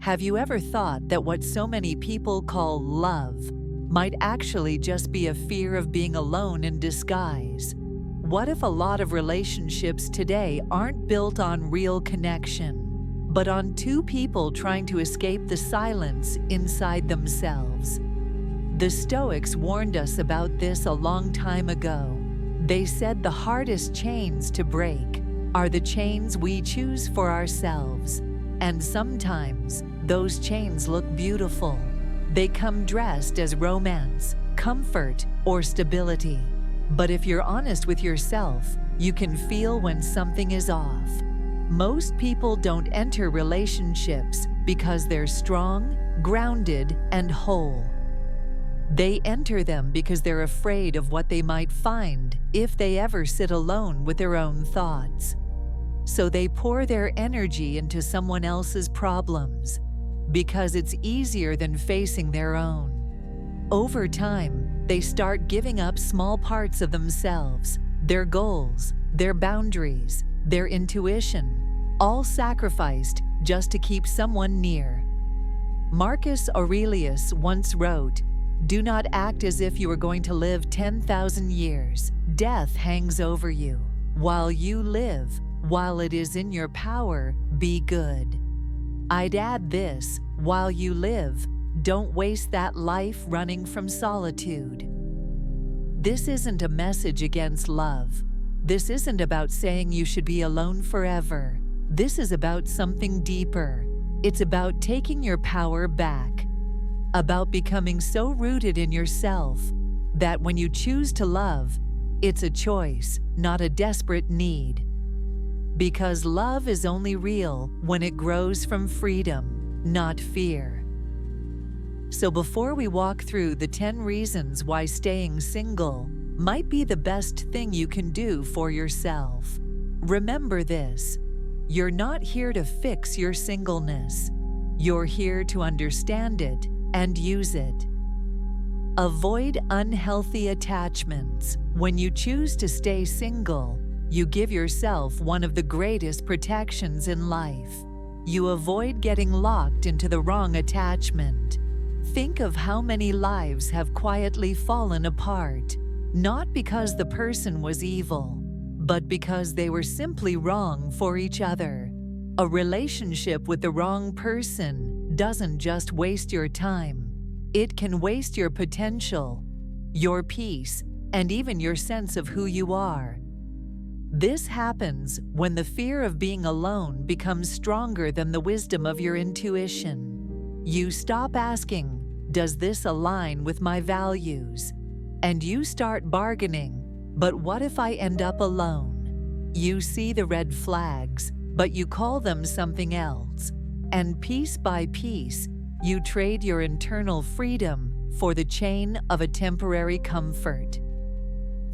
Have you ever thought that what so many people call love might actually just be a fear of being alone in disguise? What if a lot of relationships today aren't built on real connection, but on two people trying to escape the silence inside themselves? The Stoics warned us about this a long time ago. They said the hardest chains to break are the chains we choose for ourselves. And sometimes those chains look beautiful. They come dressed as romance, comfort, or stability. But if you're honest with yourself, you can feel when something is off. Most people don't enter relationships because they're strong, grounded, and whole. They enter them because they're afraid of what they might find if they ever sit alone with their own thoughts. So they pour their energy into someone else's problems because it's easier than facing their own. Over time, they start giving up small parts of themselves, their goals, their boundaries, their intuition, all sacrificed just to keep someone near. Marcus Aurelius once wrote, "Do not act as if you are going to live 10,000 years. Death hangs over you. While you live, while it is in your power, be good." I'd add this: while you live, don't waste that life running from solitude. This isn't a message against love. This isn't about saying you should be alone forever. This is about something deeper. It's about taking your power back, about becoming so rooted in yourself that when you choose to love, it's a choice, not a desperate need. Because love is only real when it grows from freedom, not fear. So before we walk through the 10 reasons why staying single might be the best thing you can do for yourself, remember this: you're not here to fix your singleness. You're here to understand it and use it. Avoid unhealthy attachments. When you choose to stay single, you give yourself one of the greatest protections in life. You avoid getting locked into the wrong attachment. Think of how many lives have quietly fallen apart, not because the person was evil, but because they were simply wrong for each other. A relationship with the wrong person doesn't just waste your time. It can waste your potential, your peace, and even your sense of who you are. This happens when the fear of being alone becomes stronger than the wisdom of your intuition. You stop asking, "Does this align with my values?" And you start bargaining, "But what if I end up alone?" You see the red flags, but you call them something else. And piece by piece, you trade your internal freedom for the chain of a temporary comfort.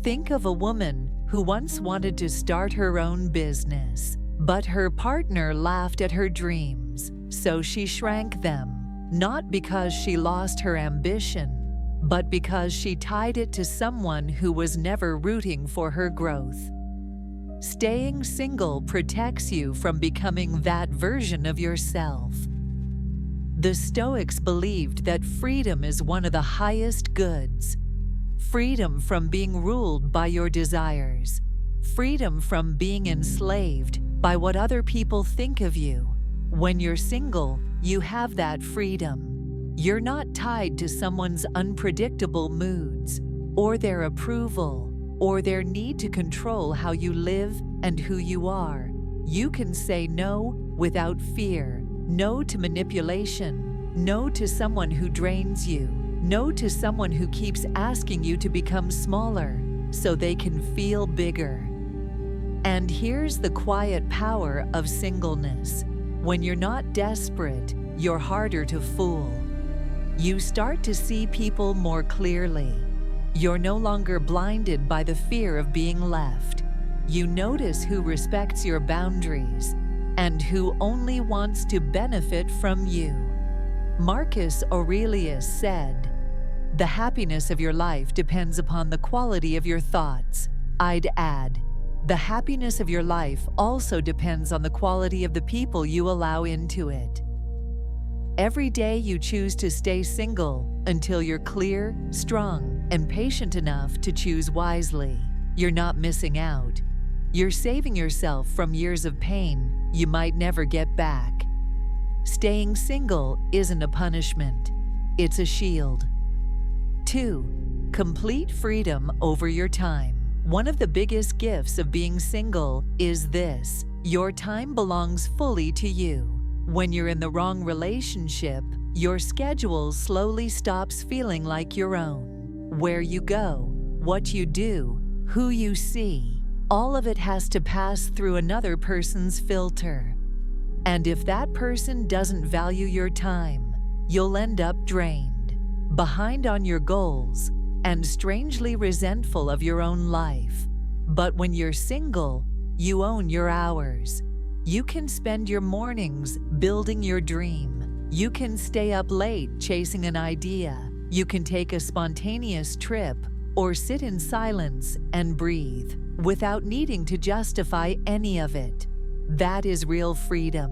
Think of a woman who once wanted to start her own business, but her partner laughed at her dreams, so she shrank them, not because she lost her ambition, but because she tied it to someone who was never rooting for her growth. Staying single protects you from becoming that version of yourself. The Stoics believed that freedom is one of the highest goods. Freedom from being ruled by your desires. Freedom from being enslaved by what other people think of you. When you're single, you have that freedom. You're not tied to someone's unpredictable moods, or their approval, or their need to control how you live and who you are. You can say no without fear. No to manipulation. No to someone who drains you. No to someone who keeps asking you to become smaller so they can feel bigger. And here's the quiet power of singleness. When you're not desperate, you're harder to fool. You start to see people more clearly. You're no longer blinded by the fear of being left. You notice who respects your boundaries and who only wants to benefit from you. Marcus Aurelius said, "The happiness of your life depends upon the quality of your thoughts." I'd add, the happiness of your life also depends on the quality of the people you allow into it. Every day you choose to stay single until you're clear, strong, and patient enough to choose wisely. You're not missing out. You're saving yourself from years of pain you might never get back. Staying single isn't a punishment. It's a shield. 2. Complete freedom over your time. One of the biggest gifts of being single is this: your time belongs fully to you. When you're in the wrong relationship, your schedule slowly stops feeling like your own. Where you go, what you do, who you see, all of it has to pass through another person's filter. And if that person doesn't value your time, you'll end up drained, behind on your goals, and strangely resentful of your own life. But when you're single, you own your hours. You can spend your mornings building your dream. You can stay up late chasing an idea. You can take a spontaneous trip or sit in silence and breathe without needing to justify any of it. That is real freedom.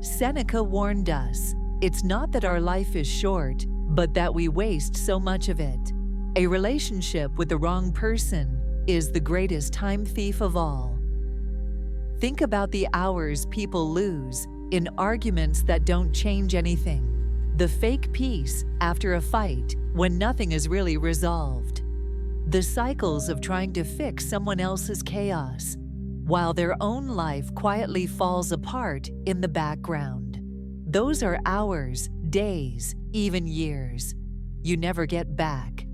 Seneca warned us, it's not that our life is short, but that we waste so much of it. A relationship with the wrong person is the greatest time thief of all. Think about the hours people lose in arguments that don't change anything. The fake peace after a fight when nothing is really resolved. The cycles of trying to fix someone else's chaos, while their own life quietly falls apart in the background. Those are hours, days, even years you never get back.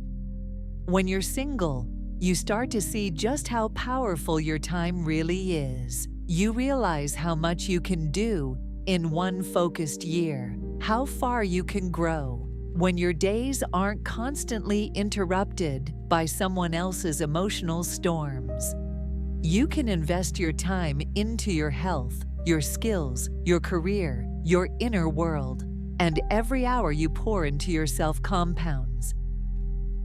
When you're single, you start to see just how powerful your time really is. You realize how much you can do in one focused year, how far you can grow when your days aren't constantly interrupted by someone else's emotional storms. You can invest your time into your health, your skills, your career, your inner world, and every hour you pour into yourself compounds.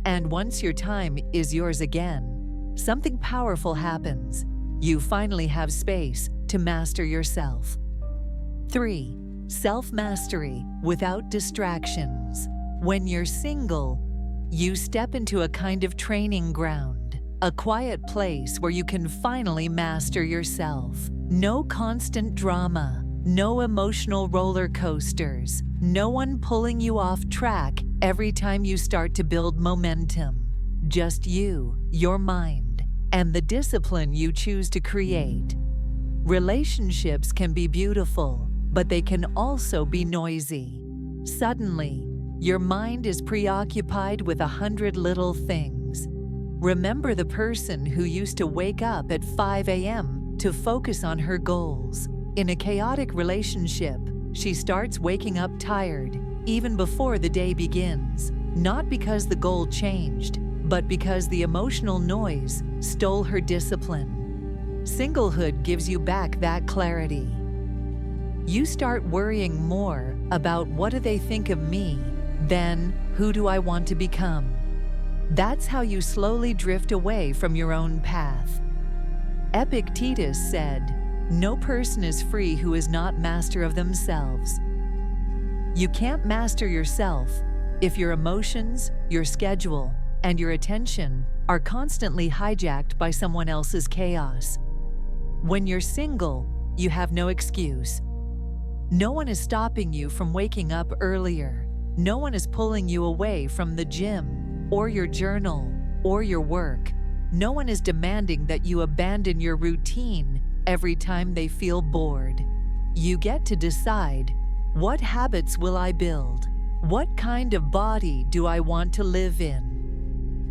And once your time is yours again, something powerful happens. You finally have space to master yourself. 3. Self-mastery without distractions. When you're single, you step into a kind of training ground, a quiet place where you can finally master yourself. No constant drama, no emotional roller coasters, no one pulling you off track every time you start to build momentum. Just you, your mind, and the discipline you choose to create. Relationships can be beautiful, but they can also be noisy. Suddenly, your mind is preoccupied with 100 little things. Remember the person who used to wake up at 5 a.m. to focus on her goals. In a chaotic relationship, she starts waking up tired, even before the day begins, not because the goal changed, but because the emotional noise stole her discipline. Singlehood gives you back that clarity. You start worrying more about what do they think of me than who do I want to become. That's how you slowly drift away from your own path. Epictetus said, "No person is free who is not master of themselves." You can't master yourself if your emotions, your schedule, and your attention are constantly hijacked by someone else's chaos. When you're single, you have no excuse. No one is stopping you from waking up earlier. No one is pulling you away from the gym, or your journal, or your work. No one is demanding that you abandon your routine every time they feel bored. You get to decide, what habits will I build? What kind of body do I want to live in?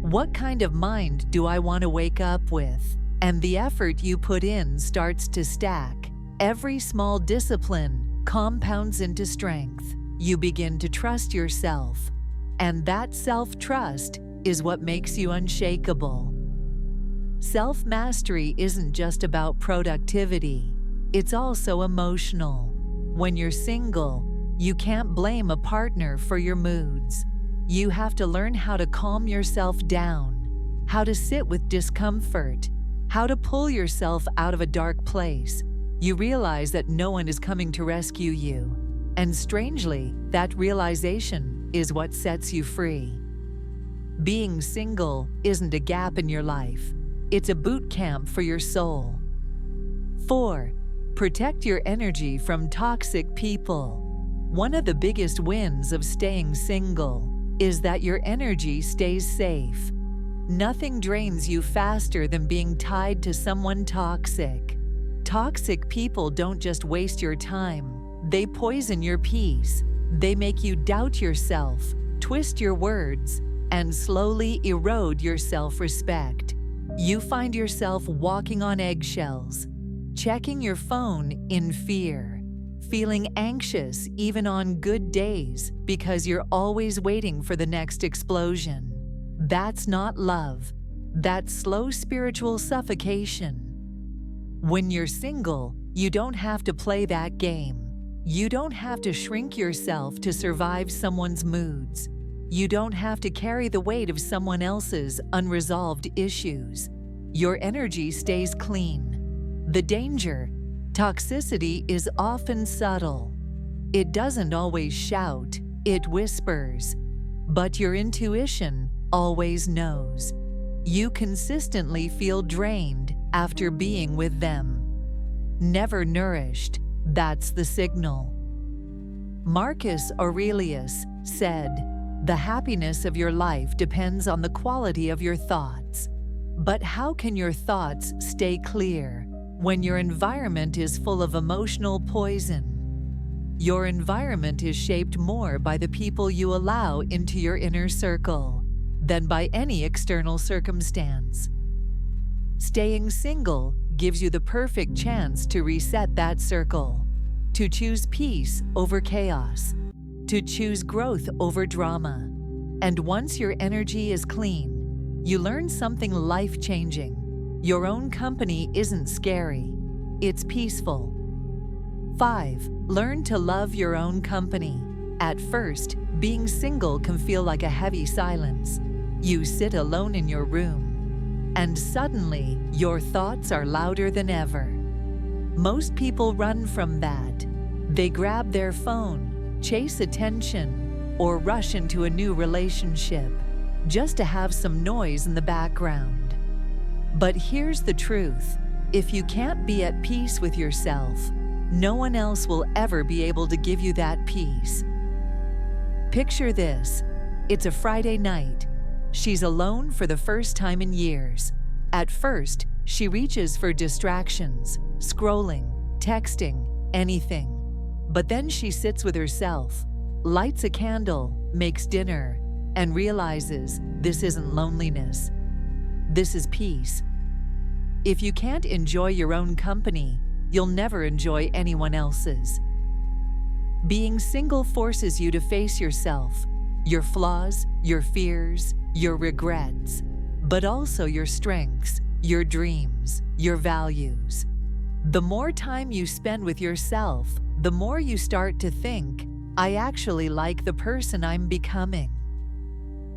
What kind of mind do I want to wake up with? And the effort you put in starts to stack. Every small discipline compounds into strength. You begin to trust yourself. And that self-trust is what makes you unshakable. Self-mastery isn't just about productivity. It's also emotional. When you're single, you can't blame a partner for your moods. You have to learn how to calm yourself down, how to sit with discomfort, how to pull yourself out of a dark place. You realize that no one is coming to rescue you. And strangely, that realization is what sets you free. Being single isn't a gap in your life. It's a boot camp for your soul. 4. Protect your energy from toxic people. One of the biggest wins of staying single is that your energy stays safe. Nothing drains you faster than being tied to someone toxic. Toxic people don't just waste your time, they poison your peace. They make you doubt yourself, twist your words, and slowly erode your self-respect. You find yourself walking on eggshells, checking your phone in fear, feeling anxious even on good days because you're always waiting for the next explosion. That's not love. That's slow spiritual suffocation. When you're single, you don't have to play that game. You don't have to shrink yourself to survive someone's moods. You don't have to carry the weight of someone else's unresolved issues. Your energy stays clean. The danger: toxicity is often subtle. It doesn't always shout, it whispers. But your intuition always knows. You consistently feel drained after being with them. Never nourished, that's the signal. Marcus Aurelius said, "The happiness of your life depends on the quality of your thoughts." But how can your thoughts stay clear when your environment is full of emotional poison? Your environment is shaped more by the people you allow into your inner circle than by any external circumstance. Staying single gives you the perfect chance to reset that circle, to choose peace over chaos, to choose growth over drama. And once your energy is clean, you learn something life-changing. Your own company isn't scary, it's peaceful. 5. Learn to love your own company. At first, being single can feel like a heavy silence. You sit alone in your room, and suddenly your thoughts are louder than ever. Most people run from that. They grab their phone, chase attention, or rush into a new relationship just to have some noise in the background. But here's the truth: if you can't be at peace with yourself, no one else will ever be able to give you that peace. Picture this: it's a Friday night. She's alone for the first time in years. At first, she reaches for distractions, scrolling, texting, anything. But then she sits with herself, lights a candle, makes dinner, and realizes this isn't loneliness. This is peace. If you can't enjoy your own company, you'll never enjoy anyone else's. Being single forces you to face yourself, your flaws, your fears, your regrets, but also your strengths, your dreams, your values. The more time you spend with yourself, the more you start to think, I actually like the person I'm becoming.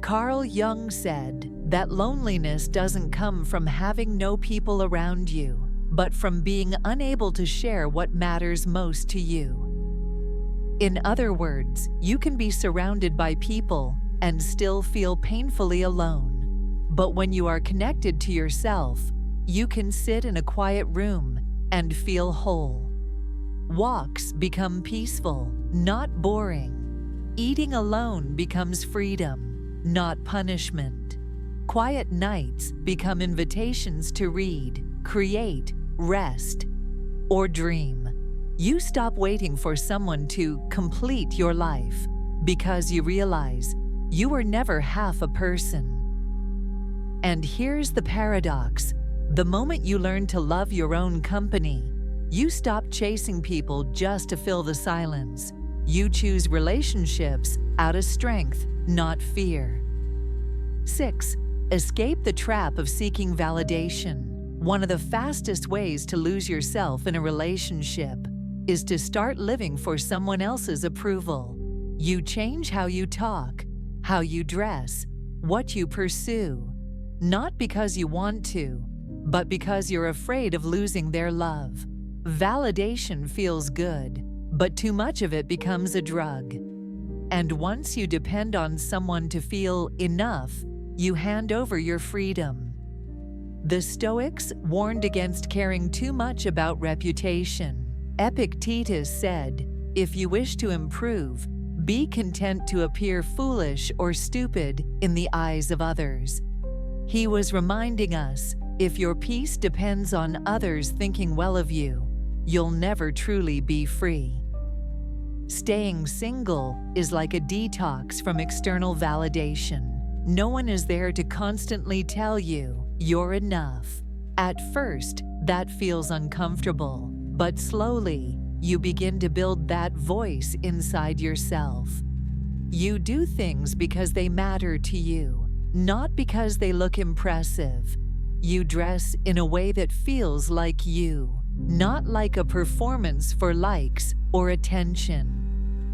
Carl Jung said that loneliness doesn't come from having no people around you, but from being unable to share what matters most to you. In other words, you can be surrounded by people and still feel painfully alone. But when you are connected to yourself, you can sit in a quiet room and feel whole. Walks become peaceful, not boring. Eating alone becomes freedom, not punishment. Quiet nights become invitations to read, create, rest, or dream. You stop waiting for someone to complete your life because you realize you were never half a person. And here's the paradox: the moment you learn to love your own company, you stop chasing people just to fill the silence. You choose relationships out of strength, not fear. 6. Escape the trap of seeking validation. One of the fastest ways to lose yourself in a relationship is to start living for someone else's approval. You change how you talk, how you dress, what you pursue, not because you want to, but because you're afraid of losing their love. Validation feels good, but too much of it becomes a drug. And once you depend on someone to feel enough, you hand over your freedom. The Stoics warned against caring too much about reputation. Epictetus said, "If you wish to improve, be content to appear foolish or stupid in the eyes of others." He was reminding us, if your peace depends on others thinking well of you, you'll never truly be free. Staying single is like a detox from external validation. No one is there to constantly tell you you're enough. At first, that feels uncomfortable, but slowly, you begin to build that voice inside yourself. You do things because they matter to you, not because they look impressive. You dress in a way that feels like you, not like a performance for likes or attention.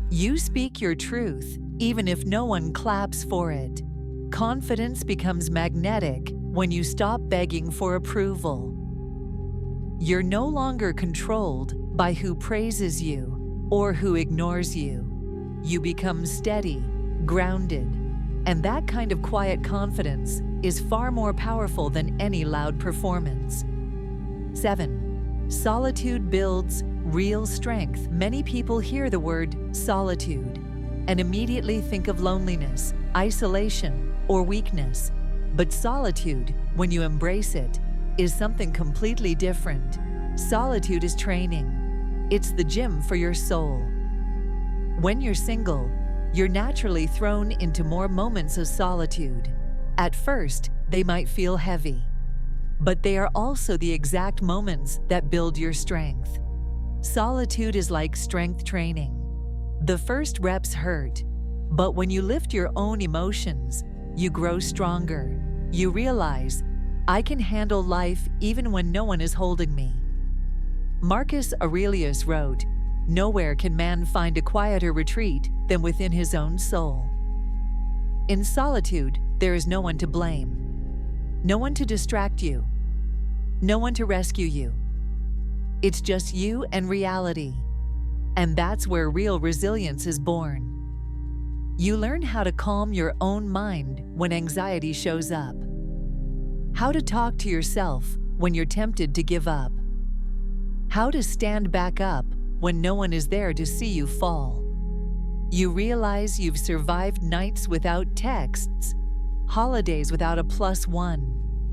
You speak your truth, even if no one claps for it. Confidence becomes magnetic when you stop begging for approval. You're no longer controlled by who praises you or who ignores you. You become steady, grounded, and that kind of quiet confidence is far more powerful than any loud performance. 7. Solitude builds real strength. Many people hear the word solitude and immediately think of loneliness, isolation, or weakness. But solitude, when you embrace it, is something completely different. Solitude is training. It's the gym for your soul. When you're single, you're naturally thrown into more moments of solitude. At first, they might feel heavy, but they are also the exact moments that build your strength. Solitude is like strength training. The first reps hurt, but when you lift your own emotions, you grow stronger. You realize, I can handle life even when no one is holding me. Marcus Aurelius wrote, "Nowhere can man find a quieter retreat than within his own soul." In solitude, there is no one to blame, no one to distract you, no one to rescue you. It's just you and reality, and that's where real resilience is born. You learn how to calm your own mind when anxiety shows up, how to talk to yourself when you're tempted to give up, how to stand back up when no one is there to see you fall. You realize you've survived nights without texts, holidays without a +1,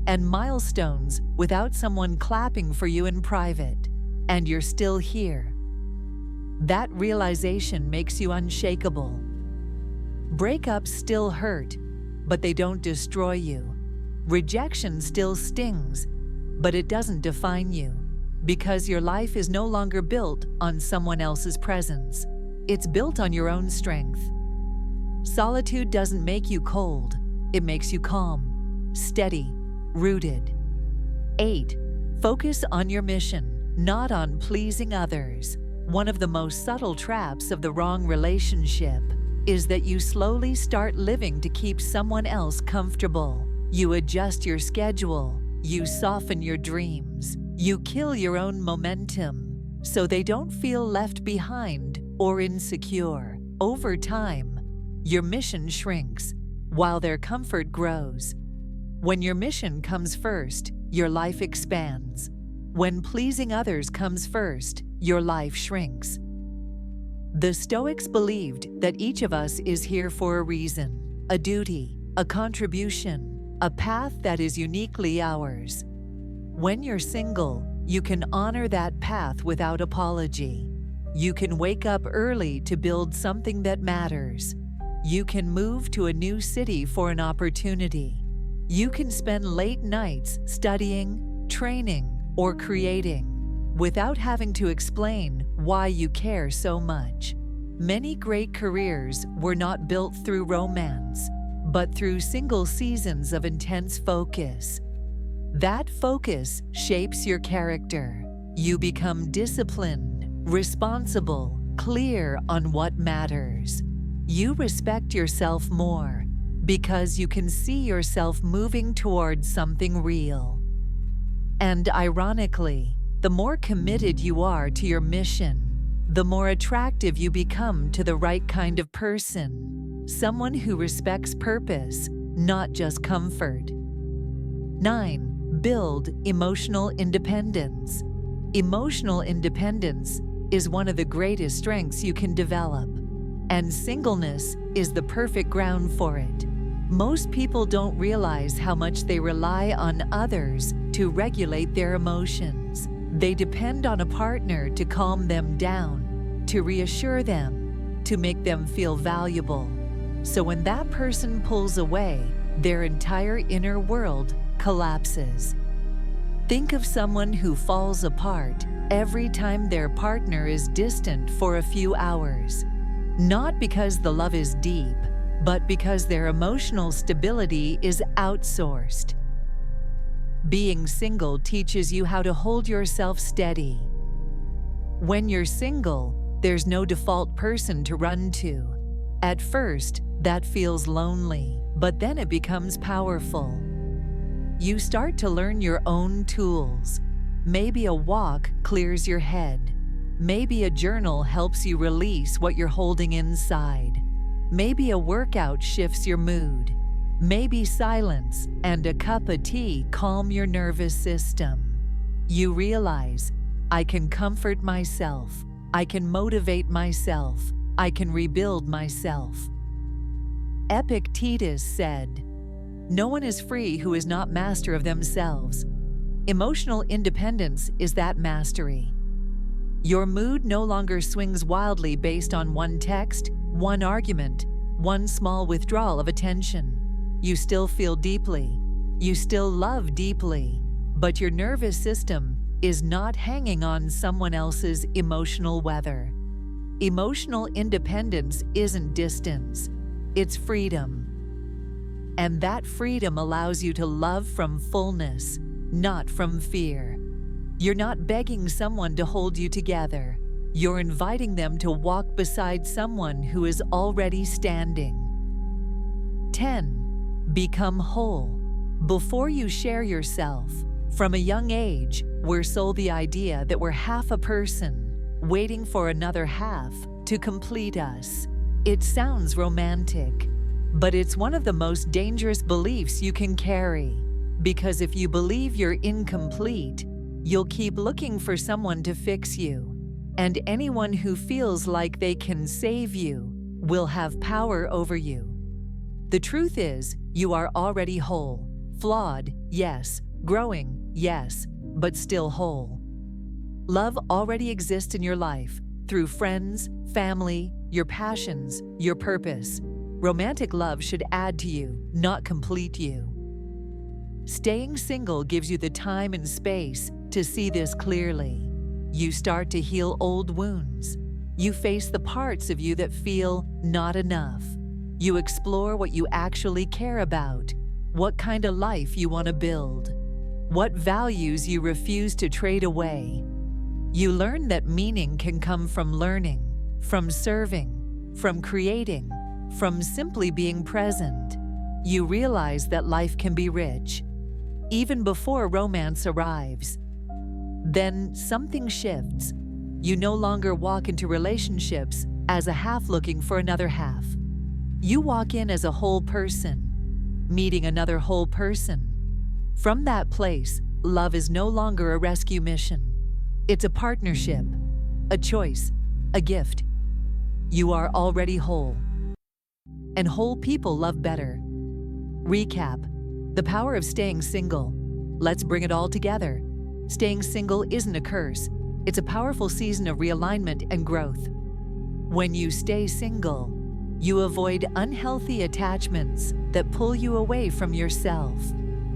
and milestones without someone clapping for you in private, and you're still here. That realization makes you unshakable. Breakups still hurt, but they don't destroy you. Rejection still stings, but it doesn't define you, because your life is no longer built on someone else's presence. It's built on your own strength. Solitude doesn't make you cold, it makes you calm, steady, rooted. 8. Focus on your mission, not on pleasing others. One of the most subtle traps of the wrong relationship is that you slowly start living to keep someone else comfortable. You adjust your schedule, you soften your dreams, you kill your own momentum, so they don't feel left behind or insecure. Over time, your mission shrinks, while their comfort grows. When your mission comes first, your life expands. When pleasing others comes first, your life shrinks. The Stoics believed that each of us is here for a reason, a duty, a contribution, a path that is uniquely ours. When you're single, you can honor that path without apology. You can wake up early to build something that matters. You can move to a new city for an opportunity. You can spend late nights studying, training, or creating, without having to explain why you care so much. Many great careers were not built through romance, but through single seasons of intense focus. That focus shapes your character. You become disciplined, responsible, clear on what matters. You respect yourself more because you can see yourself moving towards something real. And ironically, the more committed you are to your mission, the more attractive you become to the right kind of person, someone who respects purpose, not just comfort. 9. Build emotional independence. Emotional independence is one of the greatest strengths you can develop, and singleness is the perfect ground for it. Most people don't realize how much they rely on others to regulate their emotions. They depend on a partner to calm them down, to reassure them, to make them feel valuable. So when that person pulls away, their entire inner world collapses. Think of someone who falls apart every time their partner is distant for a few hours. Not because the love is deep, but because their emotional stability is outsourced. Being single teaches you how to hold yourself steady. When you're single, there's no default person to run to. At first, that feels lonely, but then it becomes powerful. You start to learn your own tools. Maybe a walk clears your head. Maybe a journal helps you release what you're holding inside. Maybe a workout shifts your mood. Maybe silence and a cup of tea calm your nervous system. You realize, I can comfort myself. I can motivate myself. I can rebuild myself. Epictetus said, "No one is free who is not master of themselves." Emotional independence is that mastery. Your mood no longer swings wildly based on one text, one argument, one small withdrawal of attention. You still feel deeply. You still love deeply. But your nervous system is not hanging on someone else's emotional weather. Emotional independence isn't distance. It's freedom. And that freedom allows you to love from fullness, not from fear. You're not begging someone to hold you together. You're inviting them to walk beside someone who is already standing. 10. Become whole. Before you share yourself, from a young age, we're sold the idea that we're half a person, waiting for another half to complete us. It sounds romantic, but it's one of the most dangerous beliefs you can carry. Because if you believe you're incomplete, you'll keep looking for someone to fix you. And anyone who feels like they can save you will have power over you. The truth is, you are already whole. Flawed, yes. Growing, yes, but still whole. Love already exists in your life through friends, family, your passions, your purpose. Romantic love should add to you, not complete you. Staying single gives you the time and space to see this clearly. You start to heal old wounds. You face the parts of you that feel not enough. You explore what you actually care about, what kind of life you want to build, what values you refuse to trade away. You learn that meaning can come from learning, from serving, from creating, from simply being present. You realize that life can be rich, even before romance arrives. Then something shifts. You no longer walk into relationships as a half looking for another half. You walk in as a whole person, meeting another whole person. From that place, love is no longer a rescue mission. It's a partnership, a choice, a gift. You are already whole. And whole people love better. Recap: the power of staying single. Let's bring it all together. Staying single isn't a curse. It's a powerful season of realignment and growth. When you stay single, you avoid unhealthy attachments that pull you away from yourself.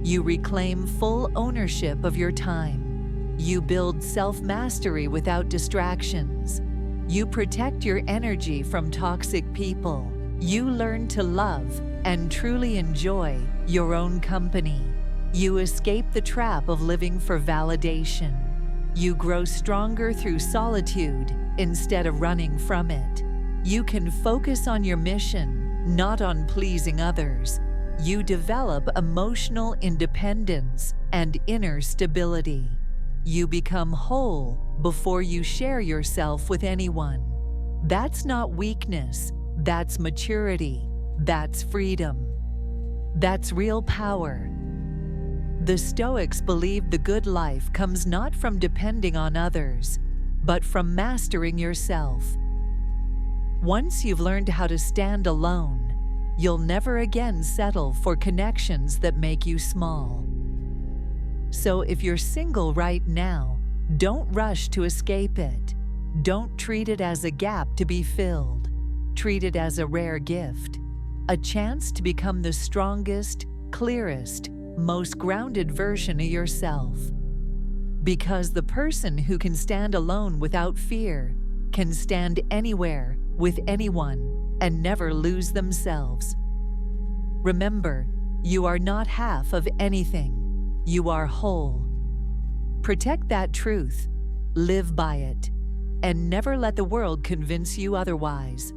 You reclaim full ownership of your time. You build self-mastery without distractions. You protect your energy from toxic people. You learn to love and truly enjoy your own company. You escape the trap of living for validation. You grow stronger through solitude instead of running from it. You can focus on your mission, not on pleasing others. You develop emotional independence and inner stability. You become whole before you share yourself with anyone. That's not weakness, that's maturity, that's freedom. That's real power. The Stoics believed the good life comes not from depending on others, but from mastering yourself. Once you've learned how to stand alone, you'll never again settle for connections that make you small. So if you're single right now, don't rush to escape it. Don't treat it as a gap to be filled. Treat it as a rare gift, a chance to become the strongest, clearest, most grounded version of yourself. Because the person who can stand alone without fear can stand anywhere with anyone and never lose themselves. Remember, you are not half of anything. You are whole. Protect that truth, live by it, and never let the world convince you otherwise.